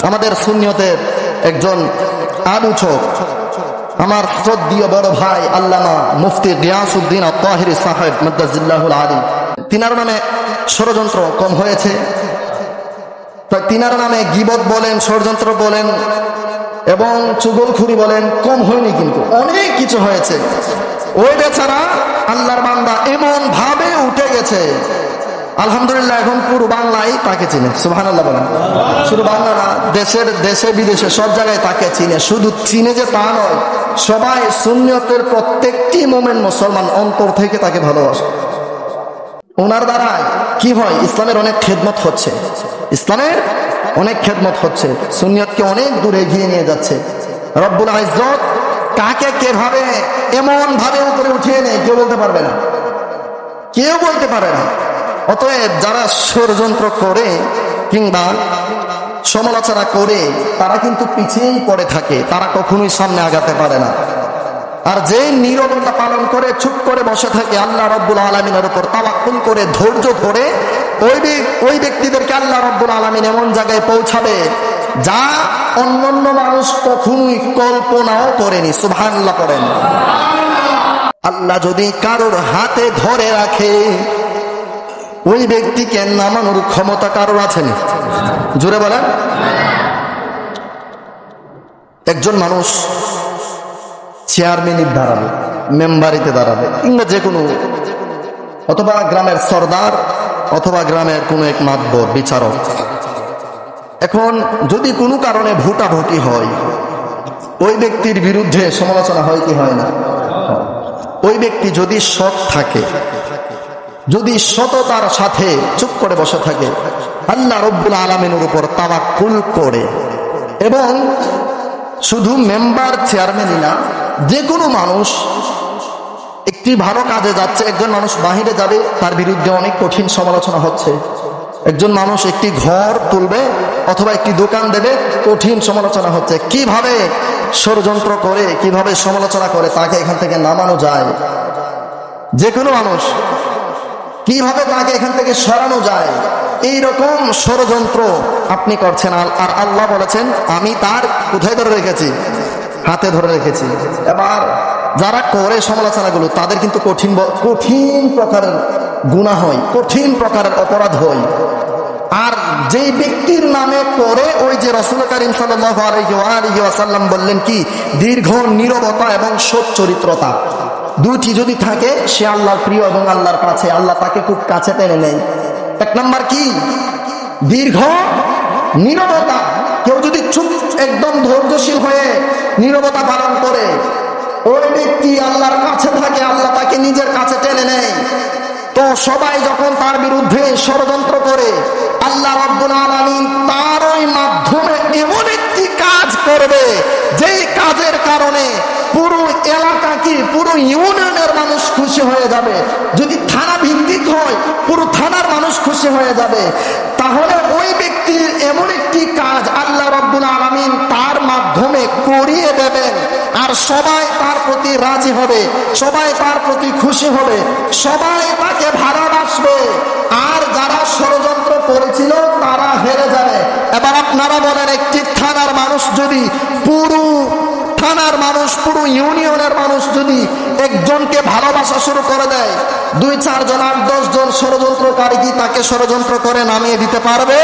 আমাদের সুন্নিয়তের একজন আলোচক, আমার শ্রদ্ধেয় বড় ভাই আল্লামা মুফতি গিয়াসউদ্দিন আত-তাহিরি সাহেব মাদ্দাজিল্লাহুল আলী, তিনার নামে ষড়যন্ত্র কম হয়েছে? তিনার নামে গীবত বলেন, ষড়যন্ত্র বলেন এবং চুগলখুরি বলেন, কম হয়নি, কিন্তু অনেক কিছু হয়েছে। ওই বেচারা আল্লাহর বান্দা এমন ভাবে উঠে গেছে, আলহামদুলিল্লাহ এখন পুরো বাংলায় তাকে চিনে। সুবহানাল্লাহ বলেন। শুধু বাংলা না, দেশে বিদেশে সব জায়গায় তাকে চিনে। শুধু চিনে যে তা নয়, সবাই সুন্নিয়তের প্রত্যেকটি মোমেন মুসলমান অন্তর থেকে তাকে ভালোবাসে। ওনার দ্বারায় কি হয়? ইসলামের অনেক খেদমত হচ্ছে, ইসলামের অনেক খেদমত হচ্ছে, সুন্নিয়তকে অনেক দূরে এগিয়ে নিয়ে যাচ্ছে। রব্বুল ইজ্জত কাকে কিভাবে এমন ভাবে উপরে উঠিয়ে নেয় কেউ বলতে পারবে না, কেউ বলতে পারে না। অতএব যারা ষড়যন্ত্র করে কিংবা সমালোচনা করে তারা কিন্তু পিছিয়েই পড়ে থাকে, তারা কখনোই সামনে আগাতে পারে না। আর যে নীরবতা পালন করে চুপ করে বসে থাকে, আল্লাহ রাব্বুল আলামিনের উপর তাওয়াক্কুল করে ধৈর্য ধরে, ওই ব্যক্তিদেরকে আল্লাহ রাব্বুল আলামিন এমন জায়গায় পৌঁছাবে যা অন্যান্য মানুষ কখনোই কল্পনাও করেনি। সুবহানাল্লাহ পড়েন। আল্লাহ যদি কারোর হাতে ধরে রাখে, ওই ব্যক্তিকে নামানোর ক্ষমতা কারোর আছে না? জোরে বলেন। একজন মানুষ চেয়ারম্যানের দাঁড়াবে, মেম্বারিতে দাঁড়াবে, কিংবা যে কোনো, অথবা গ্রামের সর্দার, অথবা গ্রামের কোনো এক মাতবর বিচারক। এখন যদি কোনো কারণে ভোটাভুটি হয়, ওই ব্যক্তির বিরুদ্ধে সমালোচনা হয় কি হয় না? ওই ব্যক্তি যদি সৎ থাকে, যদি সততার সাথে চুপ করে বসে থাকে, আল্লাহ রব্বুল আলামিনের উপর তাওয়াক্কুল করে, এবং শুধু মেম্বার চেয়ারম্যানই না, যে কোনো মানুষ একটি ভালো কাজে যাচ্ছে, একজন মানুষ বাহিরে যাবে, তার বিরুদ্ধে অনেক কঠিন সমালোচনা হচ্ছে। একজন মানুষ একটি ঘর তুলবে অথবা একটি দোকান দেবে, কঠিন সমালোচনা হচ্ছে। কিভাবে ষড়যন্ত্র করে, কিভাবে সমালোচনা করে তাকে এখান থেকে নামানো যায়, যে কোনো মানুষ কিভাবে তাকে এখান থেকে সরানো যায়, এইরকম ষড়যন্ত্র আপনি করছেন। আর আল্লাহ বলেছেন, আমি তার কোথায় ধরে রেখেছি? হাতে ধরে রেখেছি। এবার যারা করে সমালোচনাগুলো, তাদের কিন্তু কঠিন প্রকারের গুনাহ হয়, কঠিন প্রকারের অপরাধ হয়। আর যে ব্যক্তির নামে করে, ওই যে রাসূল কারীম সাল্লাল্লাহু আলাইহি ওয়াসাল্লাম বললেন কি, দীর্ঘ নীরবতা এবং সৎ চরিত্রতা, দুটি যদি থাকে, সে আল্লাহর প্রিয় এবং আল্লাহর কাছে, আল্লাহ তাকে খুব কাছে টেনে নেয়। এক নাম্বার কি? দীর্ঘ নীরবতা। কেউ যদি চুপ, একদম ধৈর্যশীল হয়ে নীরবতা পালন করে, ওই ব্যক্তি আল্লাহর কাছে থাকে, আল্লাহ তাকে নিজের কাছে টেনে নেয়। তো সবাই যখন তার বিরুদ্ধে ষড়যন্ত্র করে, আল্লাহ রাব্বুল আলামিন তার ওই মাধ্যমে এমন একটি কাজ করবে, যেই কাজের কারণে পুরো এলাকা কি, পুরো ইউনিয়নের মানুষ খুশি হয়ে যাবে। যদি থানা ভিত্তিক হয়, পুরো থানার মানুষ খুশি হয়ে যাবে। তাহলে ওই ব্যক্তির এমন একটি কাজ আল্লাহ রাব্বুল আলামিন তার মাধ্যমে করিয়ে দেবেন, আর সবাই তার প্রতি রাজি হবে, সবাই তার প্রতি খুশি হবে, সবাই তাকে ভালোবাসবে। আর যারা ষড়যন্ত্র করেছিল তারা হেরে যাবে। এবার আপনারা বলেন, একটি থানার মানুষ যদি, পুরো থানার মানুষ, পুরো ইউনিয়নের মানুষ যদি একজনকে ভালোবাসা শুরু করে দেয়, 2-4 জন 8-10 জন ষড়যন্ত্রকারী কি তাকে ষড়যন্ত্র করে নামিয়ে দিতে পারবে?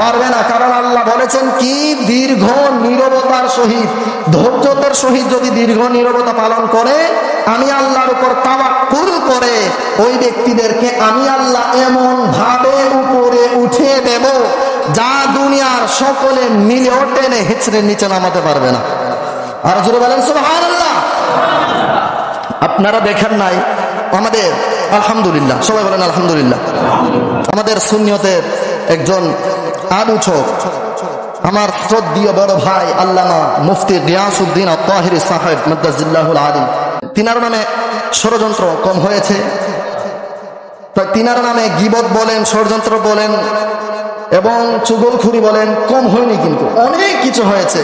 পারবে না। কারণ আল্লাহ বলেছেন কি, দীর্ঘ নীরবতার সহিত, ধৈর্যতার সহিত যদি দীর্ঘ নীরবতা পালন করে, আমি আল্লাহর উপর তাওয়াক্কুল করে, ওই ব্যক্তিদেরকে আমি আল্লাহ এমন ভাবে উপরে উঠিয়ে দেব, যা দুনিয়ার সকলে মিলেও টেনে হিচড়ে নিচে নামাতে পারবে না। আর জোরে বলেন সুবহানাল্লাহ। আপনারা দেখেন নাই আমাদের, আলহামদুলিল্লাহ, সবাই বলেন আলহামদুলিল্লাহ, আমাদের সুন্নিয়তের একজন আলোচক, আমার শ্রদ্ধেয় বড় ভাই আল্লামা মুফতি গিয়াসউদ্দিন আত-তাহিরি সাহেব মাদ্দাজিল্লাহুল আলী, তিনার নামে ষড়যন্ত্র কম হয়েছে? তিনার নামে গীবত বলেন, ষড়যন্ত্র বলেন এবং চুগলখুরি বলেন, কম হয়নি, কিন্তু অনেক কিছু হয়েছে।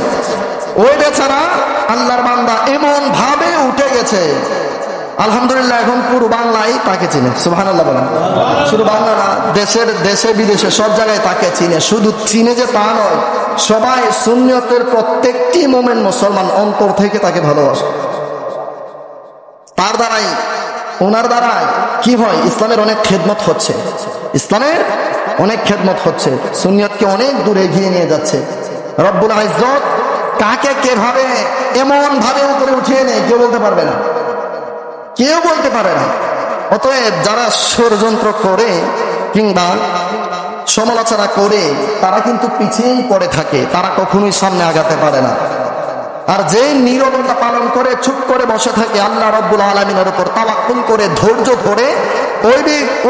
ওই বেচারা আল্লাহর বান্দা এমন ভাবে উঠে গেছে, আলহামদুলিল্লাহ এখন পুরো বাংলায় তাকে চিনে, সুবহানাল্লাহ বলেন। শুধু বাংলা না, দেশে বিদেশে সব জায়গায় তাকে চিনে। শুধু চিনে যে তা নয়, সবাই সুন্নিয়তের প্রত্যেকটি মোমেন মুসলমান অন্তর থেকে তাকে ভালোবাসে। তার দ্বারাই, ওনার দ্বারাই কি হয়, ইসলামের অনেক খেদমত হচ্ছে, ইসলামের অনেক খেদমত হচ্ছে, সুন্নিয়তকে অনেক দূরে এগিয়ে নিয়ে যাচ্ছে। রব্বুল ইজ্জত কাকে কিভাবে এমন ভাবে উপরে উঠিয়ে নেয় কেউ বলতে পারবে না, কেউ বলতে পারে না। অতএব যারা ষড়যন্ত্র করে কিংবা সমালোচনা করে তারা কিন্তু পিছিয়েই পড়ে থাকে, তারা কখনোই সামনে আগাতে পারে না। আর যে নীরবতা পালন করে চুপ করে বসে থাকে, আল্লাহ রাব্বুল আলামিনের উপর তাওয়াক্কুল করে ধৈর্য ধরে,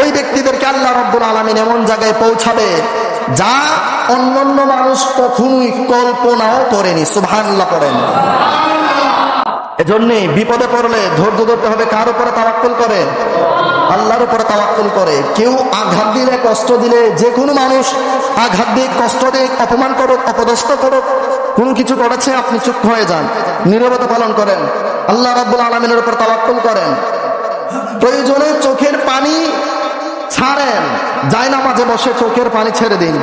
ওই ব্যক্তিদেরকে আল্লাহ রাব্বুল আলামিন এমন জায়গায় পৌঁছাবে যা অন্যান্য মানুষ কখনোই কল্পনাও করেনি। সুবহানাল্লাহ পড়েন। এজন্য বিপদে পড়লে ধৈর্য ধরতে হবে। কার উপরে তাওয়াক্কুল করে? আল্লাহর উপরে তাওয়াক্কুল করে। কেউ আঘাত দিলে, কষ্ট দিলে, যে কোনো মানুষ আঘাত দিক, কষ্ট দিক, অপমান করুক, অপদস্থ করুক, কোন কিছু করেছে, আপনি চুপ হয়ে যান, নীরবতা পালন করেন, আল্লাহ রাব্বুল আলামিনের উপর তাওয়াক্কুল করেন। প্রয়োজনে চোখের পানি ছাড়েন, জায়নামাজে বসে চোখের পানি ছেড়ে দিন,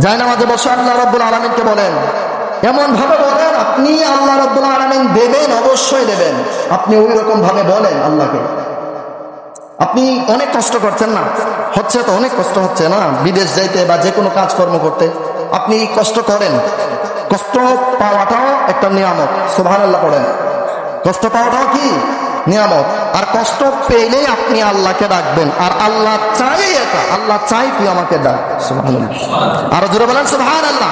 জায়নামাজে বসে আল্লাহ রাব্বুল আলামিনকে বলেন, এমন ভাবে বলেন আপনি আল্লাহ রাব্বুল আলামিন দেবেন, অবশ্যই দেবেন। আপনি ওই রকম ভাবে বলেন আল্লাহকে। আপনি অনেক কষ্ট করছেন না, হচ্ছে তো অনেক কষ্ট হচ্ছে না, বিদেশ যাইতে বা যে কোনো কাজকর্ম করতে আপনি কষ্ট করেন। কষ্ট পাওয়াটাও একটা নিয়ামত, সুবহানাল্লাহ পড়েন। কষ্ট পাওয়াটাও কি নিয়ামত। আর কষ্ট পেলেই আপনি আল্লাহকে ডাকবেন, আর আল্লাহ চাই এটা, আল্লাহ চাই তুই আমাকে ডাক। সুবহানাল্লাহ। আরো জোরে বলেন সুবহানাল্লাহ।